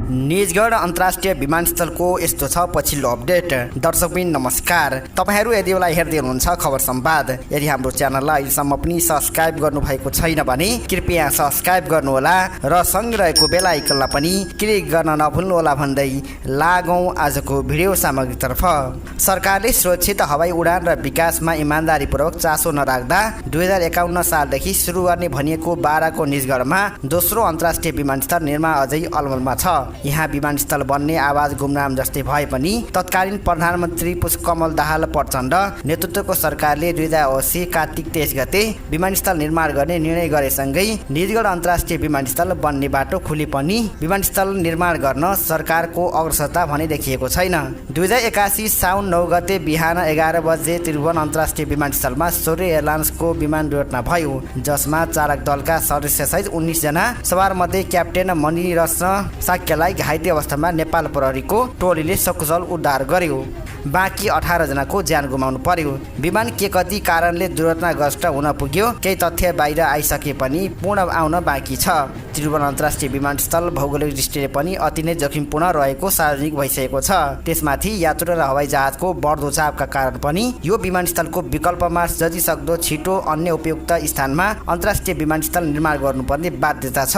निजगढ अन्तर्राष्ट्रिय विमानस्थलको यस्तो छ पछिल्लो अपडेट। दर्शकबिन नमस्कार, तपाईहरू यदि मलाई हेर्दै हुनुहुन्छ खबर संवाद, यदि हाम्रो च्यानललाई अहिलेसम्म पनि सब्स्क्राइब गर्नुभएको छैन भने कृपया सब्स्क्राइब गर्नुहोला र सँगै रहेको बेल आइकनलाई पनि क्लिक गर्न नभुल्नुहोला भन्दै लागौं आजको भिडियो सामग्रीतर्फ। सरकारले सुरक्षित हवाई उडान र विकासमा इमानदारीपूर्वक चासो नराख्दा 2051 सालदेखि सुरु गर्ने भनिएको बाराको निजगढमा दोस्रो अन्तर्राष्ट्रिय विमानस्थल निर्माण अझै अलमलमा छ। यहाँ विमानस्थल बन्ने आवाज गुमनाम जस्तै भए पनि तत्कालीन प्रधानमन्त्री पुष्पकमल दाहाल प्रचण्ड नेतृत्वको सरकारले 2080 कार्तिक 23 गते विमानस्थल निर्माण गर्ने निर्णय गरेसँगै निजगढ अन्तर्राष्ट्रिय विमानस्थल बन्ने बाटो खुले पनि विमानस्थल निर्माण गर्न सरकारको अग्रसरता भने देखिएको छैन। 2081 साउन 9 गते बिहान 11 बजे त्रिभुवन अन्तर्राष्ट्रिय विमानस्थलमा सूर्य एयरलाइन्सको विमान दुर्घटना भयो, जसमा चालक दलका सदस्यसहित 19 जना सवार मध्ये क्याप्टेन मणिरत्न साक्यलाई घाइते अवस्थामा नेपाल प्रहरीको टोलीले सकुशल उद्धार गर्यो। बाँकी 18 जनाको ज्यान गुमाउनु पर्यो। विमान के कति कारणले दुर्घटनाग्रस्त हुन पुग्यो केही तथ्य बाहिर आइसके पनि पूर्ण आउन बाँकी छ। त्रिभुवन अन्तर्राष्ट्रिय विमानस्थल भौगोलिक दृष्टिले पनि अति नै जोखिमपूर्ण रहेको सार्वजनिक भइसकेको छ। त्यसमाथि यात्रु र हवाई जहाजको बढ्दो चापका कारण पनि यो विमानस्थलको विकल्पमा जतिसक्दो छिटो अन्य उपयुक्त स्थानमा अन्तर्राष्ट्रिय विमानस्थल निर्माण गर्नुपर्ने बाध्यता छ।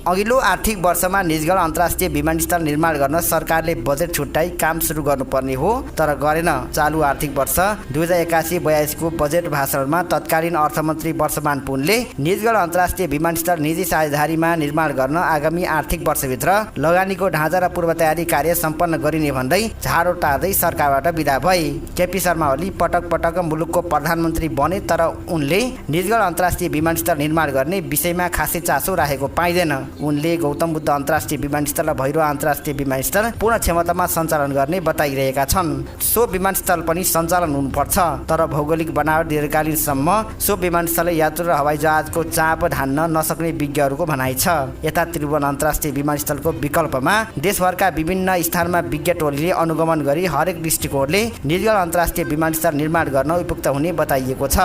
अघिल्लो आर्थिक वर्षमा निजगढ अन्तर्राष्ट्रिय विमानस्थल निर्माण गर्न सरकारले बजेट छुट्याई काम सुरु गर्नुपर्ने हो, तर गरेन। चालु आर्थिक वर्ष 2081-82 को बजेट भाषणमा तत्कालीन अर्थमन्त्री वर्षमान पुनले निजगढ अन्तर्राष्ट्रिय विमानस्थल निजी साझेदारीमा निर्माण गर्न आगामी आर्थिक वर्षभित्र लगानीको ढाँचा र पूर्व तयारी कार्य सम्पन्न गरिने भन्दै झाडो टार्दै सरकारबाट बिदा भए। केपी शर्मा ओली पटक पटक मुलुकको प्रधानमन्त्री बने, तर उनले निजगढ अन्तर्राष्ट्रिय विमानस्थल निर्माण गर्ने विषयमा खासै चासो राखेको पाइँदैन। उनले गौतम बुद्ध अन्तर्राष्ट्रिय विमानस्थल र भैरव अन्तर्राष्ट्रिय विमानस्थल पूर्ण क्षमतामा सञ्चालन गर्ने बताइरहेका छन्। सो विमानस्थल पनि सञ्चालन हुनुपर्छ, तर भौगोलिक बनावट दीर्घकालीनसम्म सो विमानस्थल यात्रु र हवाई जहाजको चाप धान्न नसक्ने विज्ञहरूको भनाइ छ। यता त्रिभुवन अन्तर्राष्ट्रिय विमानस्थलको विकल्पमा देशभरका विभिन्न स्थानमा विज्ञ टोलीले अनुगमन गरी हरेक दृष्टिकोणले निजगढ अन्तर्राष्ट्रिय विमानस्थल निर्माण गर्न उपयुक्त हुने बताइएको छ।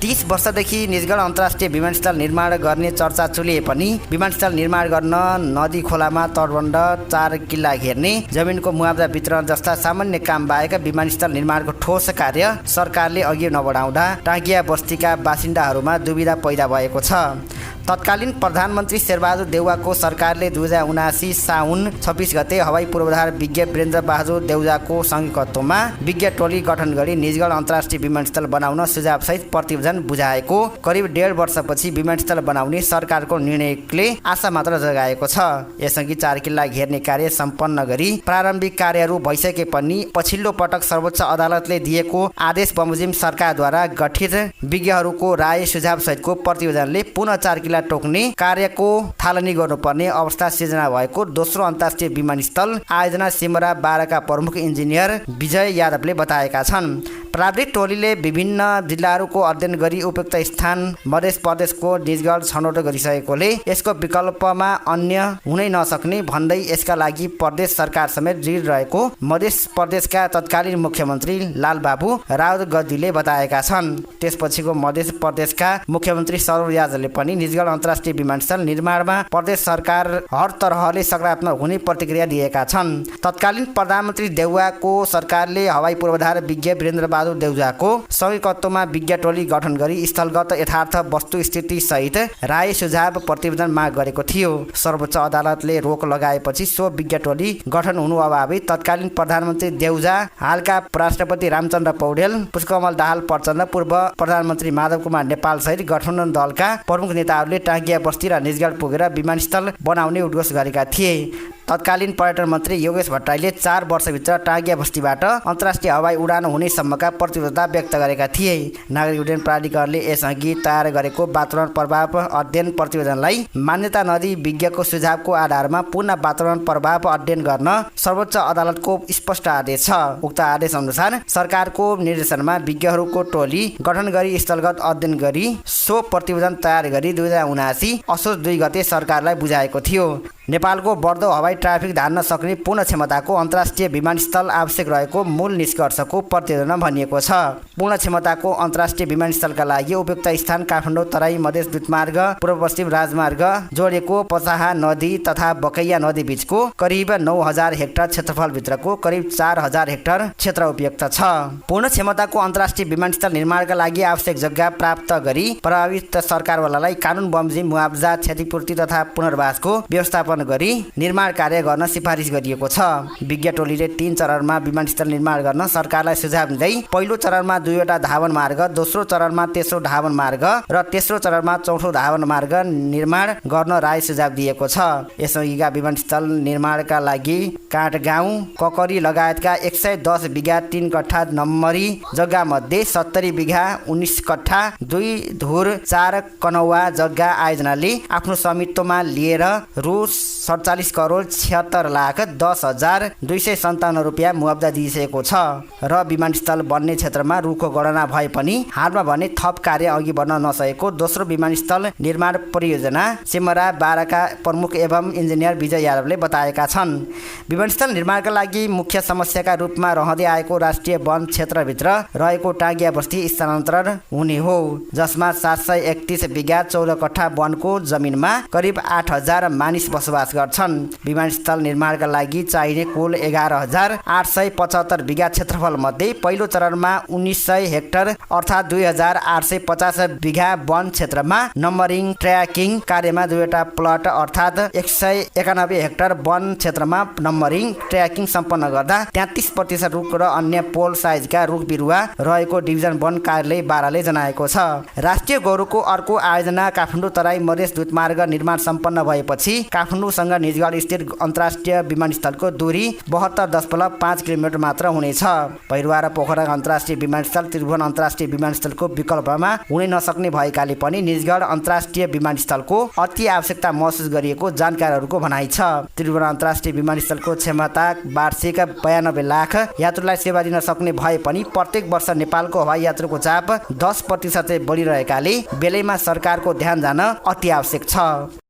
30 वर्षदेखि निजगढ अन्तर्राष्ट्रिय विमानस्थल निर्माण गर्ने चर्चा चलिए पनि विमानस्थल निर्माण गर्न नदी खोलामा तटबन्ध 4 किल्ला घेर्ने जमिनको मुआवजा वितरण जस्ता सामान्य काम बाहेक विमानस्थल निर्माणको ठोस कार्य सरकारले अघि नबढाउँदा टाँगिया बस्तीका बासिन्दाहरूमा दुविधा पैदा भएको छ। तत्कालीन प्रधानमन्त्री शेरबहादुर देउवाको सरकारले 2079 साउन 26 गते हवाई पूर्वाधार विज्ञ वीरेन्द्र बहादुर देउवाको संयुक्तत्वमा विज्ञ टोली गठन गरी निजगढ अन्तर्राष्ट्रिय विमानस्थल बनाउन सुझावसहित प्रतिवेदन बुझाएको करिब 1.5 वर्षपछि विमानस्थल बनाउने सरकारको निर्णयले आशा मात्र जगाएको छ। यसअघि 4 किल्ला घेर्ने कार्य सम्पन्न गरी प्रारम्भिक कार्यहरू भइसके पनि पछिल्लो पटक सर्वोच्च अदालतले दिएको आदेश बमोजिम सरकारद्वारा गठित विज्ञहरूको राय सुझावसहितको प्रतिवेदनले पुनः 4 किल्ला टोक्ने कार्यको थालनी गर्नुपर्ने अवस्था सिर्जना भएको दोस्रो अन्तर्राष्ट्रिय विमानस्थल आयोजना सिमरा 12 का प्रमुख इन्जिनियर विजय यादवले बताएका छन्। प्राविधिक टोलीले विभिन्न जिल्लाहरूको अध्ययन गरी उपयुक्त स्थान मध्य प्रदेशको निजगढ छनौट गरिसकेकोले यसको विकल्पमा अन्य हुनै नसक्ने भन्दै यसका लागि प्रदेश सरकार समेत दृढ रहेको मध्य प्रदेशका तत्कालीन मुख्यमन्त्री लालबाबु राउत गद्दीले बताएका छन्। त्यसपछिको मध्य प्रदेशका मुख्यमन्त्री सरोज यादवले पनि निजगढ अन्तर्राष्ट्रिय विमानस्थल निर्माणमा प्रदेश सरकार हर तरहले सकारात्मक हुने प्रतिक्रिया दिएका छन्। तत्कालीन प्रधानमन्त्री देउवाको सरकारले हवाई पूर्वाधार विज्ञ वीरेन्द्र बहादुर देउवाको संयुक्तत्वमा विज्ञ टोली गठन गरी स्थलगत यथार्थ वस्तुस्थिति सहित राय सुझाव प्रतिवेदन माग गरेको थियो। सर्वोच्च अदालतले रोक लगाएपछि सो विज्ञ टोली गठन हुनु अभावी तत्कालीन प्रधानमन्त्री देउवा, हालका राष्ट्रपति रामचन्द्र पौडेल, पुष्पकमल दाहाल प्रचण्ड, पूर्व प्रधानमन्त्री माधव कुमार नेपाल सहित गठबन्धन दलका प्रमुख नेताहरूले टाँगिया बस्ती र निजगढ पुगेर विमानस्थल बनाउने उद्घोष गरेका थिए। तत्कालीन पर्यटन मन्त्री योगेश भट्टराईले 4 वर्षभित्र टाँगिया बस्तीबाट अन्तर्राष्ट्रिय हवाई उडान हुने सम्मका प्रतिबद्धता व्यक्त गरेका थिए। नागरिक उड्डयन प्राधिकरणले यसअघि तयार गरेको वातावरण प्रभाव अध्ययन प्रतिवेदनलाई मान्यता नदिई विज्ञको सुझावको आधारमा पुनः वातावरण प्रभाव अध्ययन गर्न सर्वोच्च अदालतको स्पष्ट आदेश छ। उक्त आदेश अनुसार सरकारको निर्देशनमा विज्ञहरूको टोली गठन गरी स्थलगत अध्ययन गरी सो प्रतिवेदन तयार गरी 2079 असोज 2 गते सरकारलाई बुझाएको थियो। नेपालको बढ्दो हवाई ट्राफिक धान्न सक्ने पूर्ण क्षमताको अन्तर्राष्ट्रिय विमानस्थल आवश्यक रहेको मूल निष्कर्षको प्रतिवेदनमा भनिएको छ। पूर्ण क्षमताको अन्तर्राष्ट्रिय विमानस्थलका लागि उपयुक्त स्थान काठमाडौँ तराई मधेस द्रुतमार्ग पूर्व पश्चिम राजमार्ग जोडेको पसाहा नदी तथा बकैया नदी बीचको करिब 9000 हेक्टर क्षेत्रफलभित्रको करिब 4000 हेक्टर क्षेत्र उपयुक्त छ। पूर्ण क्षमताको अन्तर्राष्ट्रिय विमानस्थल निर्माणका लागि आवश्यक जग्गा प्राप्त गरी प्रभावित सरकारवालालाई कानुन बमोजिम मुआवजा क्षतिपूर्ति तथा पुनर्वासको व्यवस्थापन गरी निर्माण कार्य गर्न सिफारिस गरिएको छ। विज्ञ टोलीले 3 चरणमा विमानस्थल निर्माण गर्न सरकारलाई सुझाव दिँदै पहिलो चरणमा 2वटा धावन मार्ग, दोस्रो चरणमा तेस्रो धावन मार्ग र तेस्रो चरणमा चौथो धावन मार्ग निर्माण गर्न राय सुझाव दिएको छ। यसअघिका विमानस्थल निर्माणका लागि काठगाउँ, ककरी लगायतका 110 बिघा 3 कट्ठा नम्बरी जग्गा मध्ये 70 बिघा 19 कट्ठा 2 धुर 4 कनौवा जग्गा आयोजनाले आफ्नो स्वामित्वमा लिएर रु 47 करोड 76 लाख 10,257 रुपियाँ मुआवजा दिइसकेको छ र विमानस्थल बन्ने क्षेत्रमा रुखको गणना भए पनि हालमा भने थप कार्य अघि बढ्न नसकेको दोस्रो विमानस्थल निर्माण परियोजना सिमरा 12 का प्रमुख एवं इन्जिनियर विजय यादवले बताएका छन्। विमानस्थल निर्माणका लागि मुख्य समस्याका रूपमा रहँदै आएको राष्ट्रिय वन क्षेत्रभित्र रहेको टाँगिया बस्ती स्थानान्तरण हुने हो, जसमा 731 बिघा 14 कट्ठा वनको जमिनमा करिब 8000 मानिस बसोबास गर्छन्। विमानस्थल निर्माणका लागि चाहिने कुल 11875 बिघा क्षेत्रफल मध्ये पहिलो चरणमा 1900 हेक्टर अर्थात् 2850 बिघा वन क्षेत्रमा नम्बरिङ ट्र्याकिङ कार्यमा 2वटा प्लट अर्थात् 191 हेक्टर वन क्षेत्रमा नम्बरिङ ट्र्याकिङ सम्पन्न गर्दा 33% रुख र अन्य पोल साइजका रुख बिरुवा रहेको डिभिजन वन कार्यालय 12 ले जनाएको छ। राष्ट्रिय गौरवको अर्को आयोजना काठमाडौँ तराई मधेस द्रुतमार्ग निर्माण सम्पन्न भएपछि काठमाडौँसँग निजगढ स्थित अन्तर्राष्ट्रिय विमानस्थलको दूरी 72.5 किलोमिटर मात्र हुनेछ। भैरुवा र पोखरा अन्तर्राष्ट्रिय विमानस्थल त्रिभुवन अन्तर्राष्ट्रिय विमानस्थलको विकल्पमा हुन नसक्ने भएकाले पनि निजगढ अन्तर्राष्ट्रिय विमानस्थलको अति आवश्यकता महसुस गरिएको जानकारहरूको भनाइ छ। त्रिभुवन अन्तर्राष्ट्रिय विमानस्थलको क्षमता वार्षिक 92 लाख यात्रुलाई सेवा दिन सक्ने भए पनि प्रत्येक वर्ष नेपालको हवाई यात्रुको चाप 10% बढिरहेकाले बेलैमा सरकारको ध्यान जान अति आवश्यक छ।